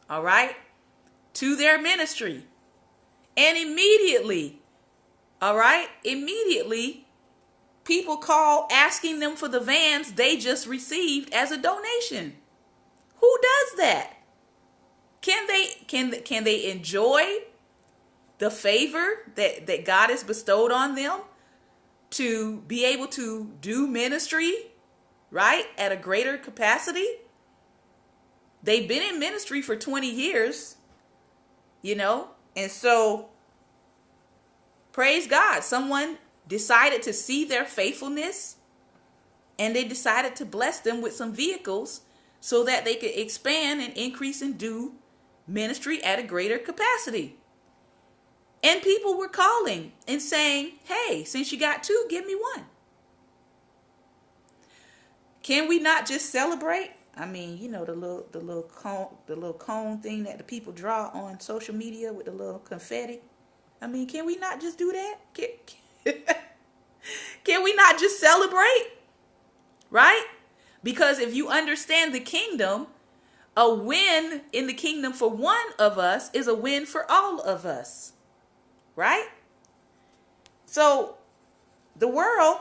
All right, to their ministry. And immediately, people call asking them for the vans they just received as a donation. Who does that? Can they enjoy the favor that God has bestowed on them to be able to do ministry, right, at a greater capacity? They've been in ministry for 20 years, and so praise God. Someone decided to see their faithfulness, and they decided to bless them with some vehicles so that they could expand and increase and do ministry at a greater capacity. And people were calling and saying, hey, since you got two, give me one. Can we not just celebrate? I mean, the little cone thing that the people draw on social media with the little confetti. I mean, can we not just do that? Can we not just celebrate? Right? Because if you understand the kingdom, a win in the kingdom for one of us is a win for all of us. Right? So the world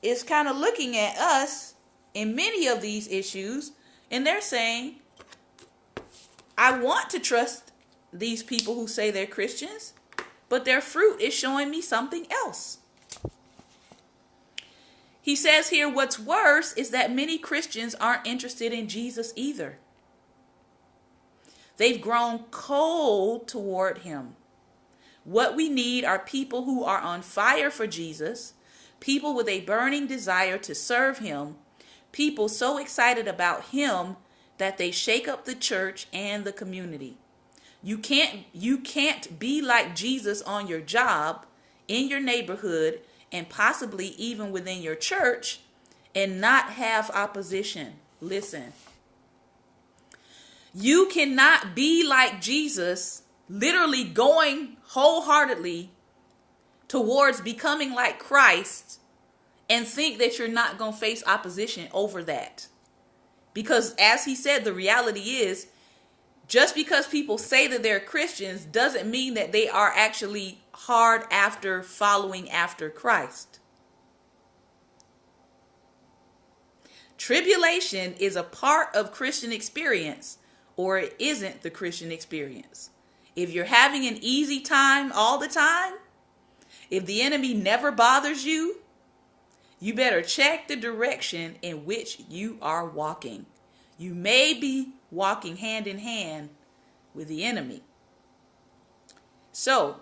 is kind of looking at us in many of these issues, and they're saying, I want to trust these people who say they're Christians, but their fruit is showing me something else. He says here, what's worse is that many Christians aren't interested in Jesus either. They've grown cold toward him. What we need are people who are on fire for Jesus, people with a burning desire to serve him, people so excited about him that they shake up the church and the community. You can't be like Jesus on your job, in your neighborhood, and possibly even within your church and not have opposition. Listen. You cannot be like Jesus, literally going wholeheartedly towards becoming like Christ and think that you're not going to face opposition over that. Because as he said, the reality is, just because people say that they're Christians doesn't mean that they are actually hard after following after Christ. Tribulation is a part of Christian experience, or it isn't the Christian experience. If you're having an easy time all the time, if the enemy never bothers you, you better check the direction in which you are walking. You may be walking hand in hand with the enemy. So,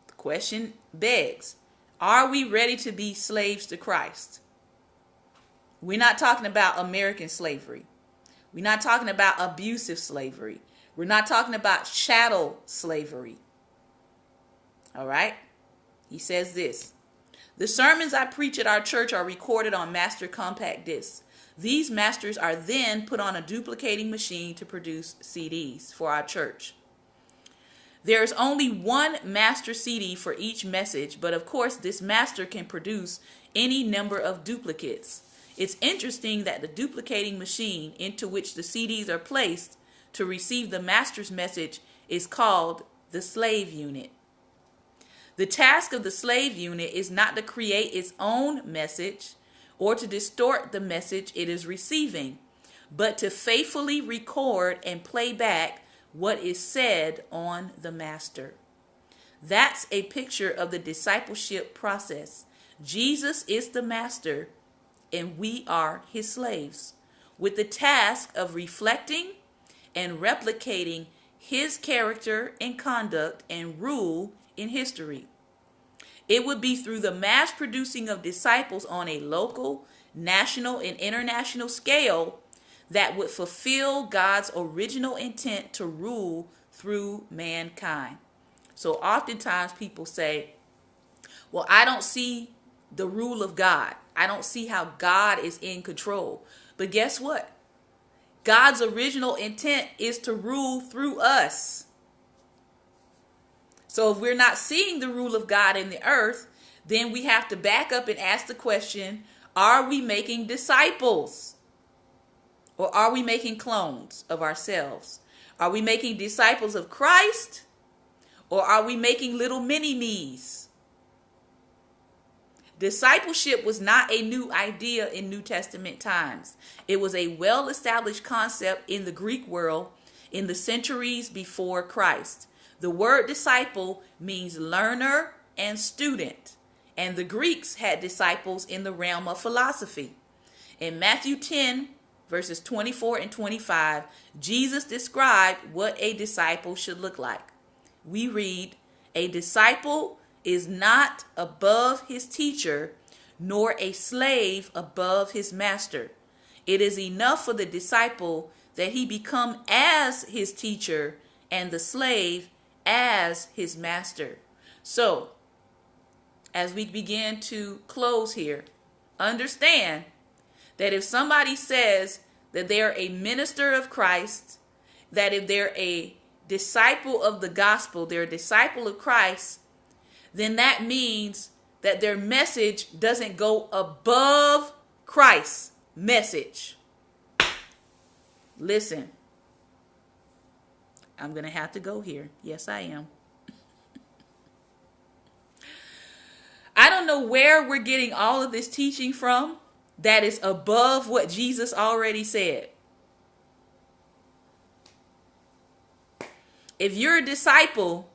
the question begs, are we ready to be slaves to Christ? We're not talking about American slavery. We're not talking about abusive slavery. We're not talking about chattel slavery. All right? He says this. The sermons I preach at our church are recorded on master compact discs. These masters are then put on a duplicating machine to produce CDs for our church. There is only one master CD for each message, but of course this master can produce any number of duplicates. It's interesting that the duplicating machine into which the CDs are placed to receive the master's message is called the slave unit. The task of the slave unit is not to create its own message or to distort the message it is receiving, but to faithfully record and play back what is said on the master. That's a picture of the discipleship process. Jesus is the master and we are his slaves, with the task of reflecting and replicating his character and conduct and rule in history. It would be through the mass producing of disciples on a local, national, and international scale that would fulfill God's original intent to rule through mankind. So oftentimes people say, well, I don't see the rule of God. I don't see how God is in control. But guess what? God's original intent is to rule through us. So if we're not seeing the rule of God in the earth, then we have to back up and ask the question, are we making disciples? Or are we making clones of ourselves? Are we making disciples of Christ? Or are we making little mini-me's? Discipleship was not a new idea in New Testament times. It was a well-established concept in the Greek world in the centuries before Christ. The word disciple means learner and student, and the Greeks had disciples in the realm of philosophy. In Matthew 10, verses 24 and 25, Jesus described what a disciple should look like. We read, "A disciple is not above his teacher, nor a slave above his master. It is enough for the disciple that he become as his teacher and the slave as his master." So, as we begin to close here, understand that if somebody says that they're a minister of Christ, that if they're a disciple of the gospel, they're a disciple of Christ, then that means that their message doesn't go above Christ's message. Listen, I'm going to have to go here. Yes, I am. I don't know where we're getting all of this teaching from that is above what Jesus already said. If you're a disciple,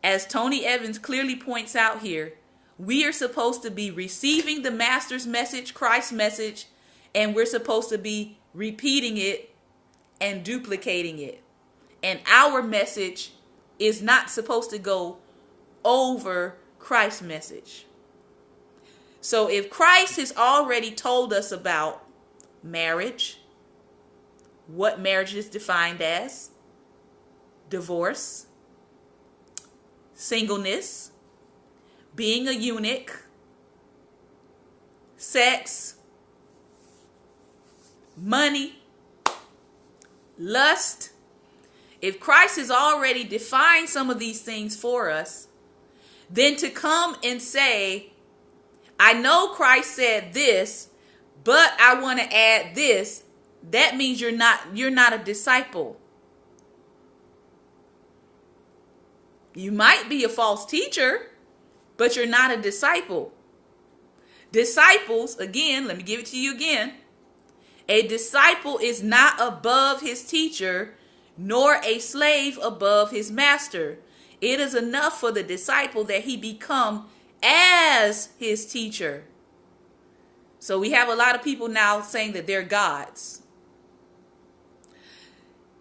as Tony Evans clearly points out here, we are supposed to be receiving the master's message, Christ's message, and we're supposed to be repeating it and duplicating it. And our message is not supposed to go over Christ's message. So if Christ has already told us about marriage, what marriage is defined as, divorce, singleness, being a eunuch, sex, money, lust. If Christ has already defined some of these things for us, then to come and say, I know Christ said this, but I want to add this, that means you're not a disciple. You might be a false teacher, but you're not a disciple. Disciples, again, let me give it to you again. A disciple is not above his teacher, nor a slave above his master. It is enough for the disciple that he become as his teacher. So we have a lot of people now saying that they're gods.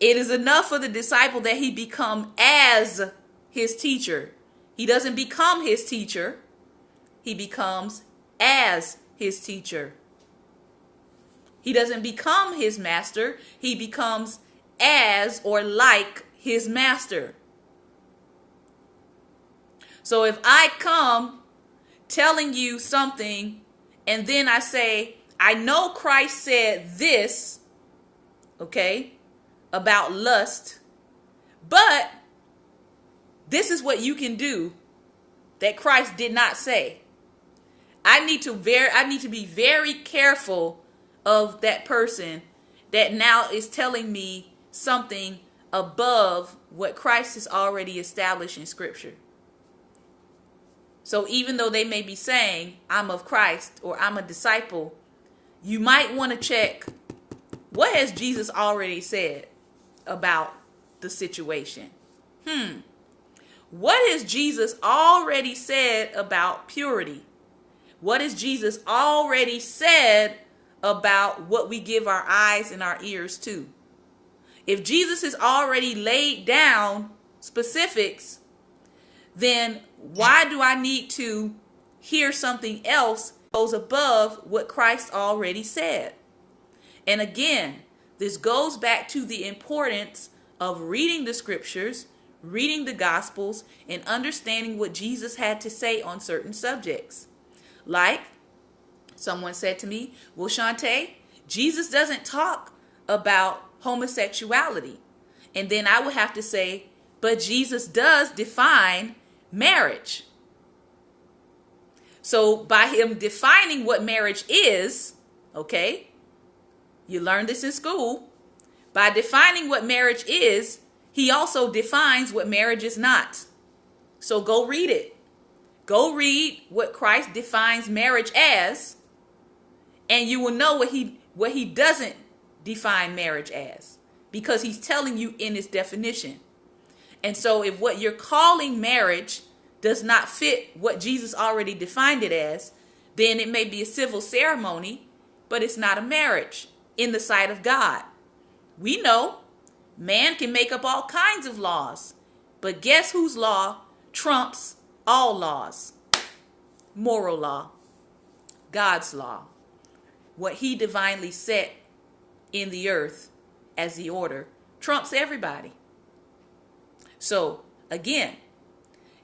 It is enough for the disciple that he become as his teacher. He doesn't become his teacher. He becomes as his teacher. He doesn't become his master. He becomes as or like his master. So if I come telling you something and then I say, I know Christ said this, okay, about lust, but this is what you can do that Christ did not say. I need to be very careful of that person that now is telling me something above what Christ has already established in Scripture. So even though they may be saying, I'm of Christ or I'm a disciple, you might want to check, what has Jesus already said about the situation. What has Jesus already said about purity? What has Jesus already said about what we give our eyes and our ears to? If Jesus has already laid down specifics, then why do I need to hear something else that goes above what Christ already said? And again, this goes back to the importance of reading the scriptures, reading the gospels, and understanding what Jesus had to say on certain subjects. Like someone said to me, well, Shantae, Jesus doesn't talk about homosexuality. And then I would have to say, but Jesus does define marriage. So by him defining what marriage is, okay, you learned this in school. By defining what marriage is, he also defines what marriage is not. So go read it. Go read what Christ defines marriage as, and you will know what he doesn't define marriage as, because he's telling you in his definition. And so if what you're calling marriage does not fit what Jesus already defined it as, then it may be a civil ceremony, but it's not a marriage in the sight of God. We know man can make up all kinds of laws, but guess whose law trumps all laws? Moral law. God's law. What he divinely set in the earth as the order trumps everybody. So again,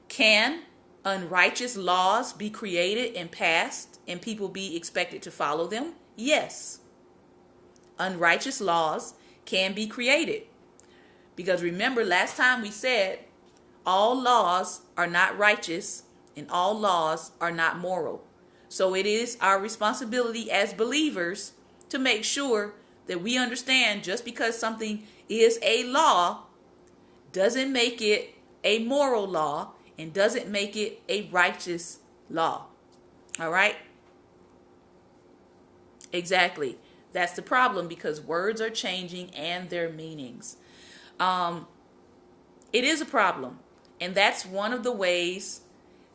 can unrighteous laws be created and passed and people be expected to follow them? Yes. Unrighteous laws can be created. Because remember, last time we said all laws are not righteous and all laws are not moral. So it is our responsibility as believers to make sure that we understand just because something is a law doesn't make it a moral law and doesn't make it a righteous law. All right? Exactly. That's the problem, because words are changing and their meanings. It is a problem. And that's one of the ways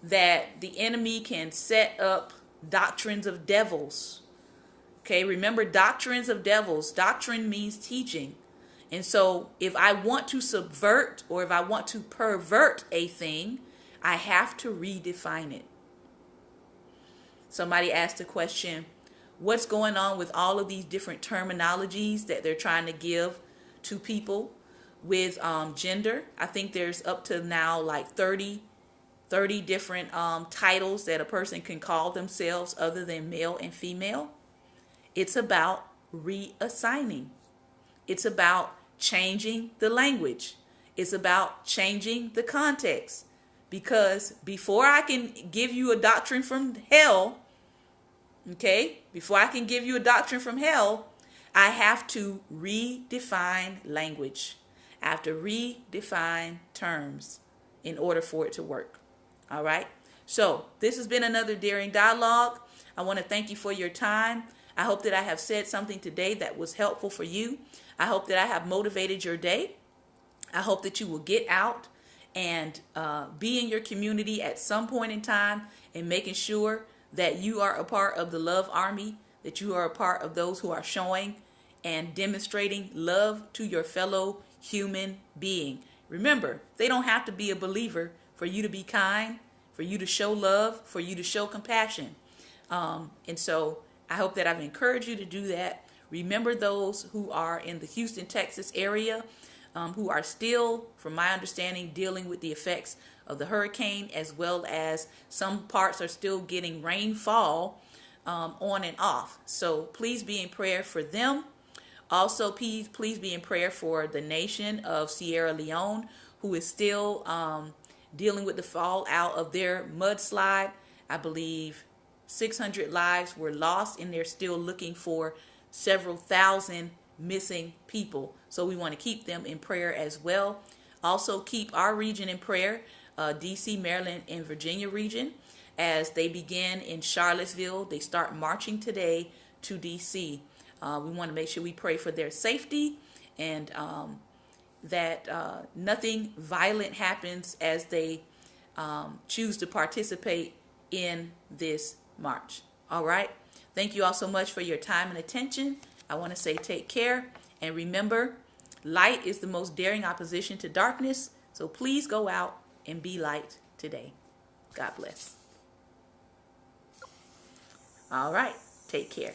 that the enemy can set up doctrines of devils. Okay, remember, doctrines of devils. Doctrine means teaching. And so if I want to subvert or if I want to pervert a thing, I have to redefine it. Somebody asked a question, what's going on with all of these different terminologies that they're trying to give to people with gender? I think there's up to now like 30 different titles that a person can call themselves other than male and female. It's about reassigning. It's about changing the language. It's about changing the context. Because before I can give you a doctrine from hell, okay, before I can give you a doctrine from hell, I have to redefine language. I have to redefine terms in order for it to work. All right. So this has been another Daring Dialogue. I want to thank you for your time. I hope that I have said something today that was helpful for you. I hope that I have motivated your day. I hope that you will get out and be in your community at some point in time and making sure that you are a part of the love army, that you are a part of those who are showing and demonstrating love to your fellow human being. Remember, they don't have to be a believer for you to be kind, for you to show love, for you to show compassion. And so I hope that I've encouraged you to do that. Remember those who are in the Houston, Texas area, who are still, from my understanding, dealing with the effects of the hurricane, as well as some parts are still getting rainfall on and off. So please be in prayer for them. Also, please be in prayer for the nation of Sierra Leone, who is still dealing with the fallout of their mudslide. I believe 600 lives were lost, and they're still looking for several thousand missing people. So we want to keep them in prayer as well. Also keep our region in prayer, DC, Maryland, and Virginia region, as they begin in Charlottesville. They start marching today to DC. We want to make sure we pray for their safety and that nothing violent happens as they choose to participate in this march. All right. Thank you all so much for your time and attention. I want to say take care. And remember, light is the most daring opposition to darkness. So please go out and be light today. God bless. All right. Take care.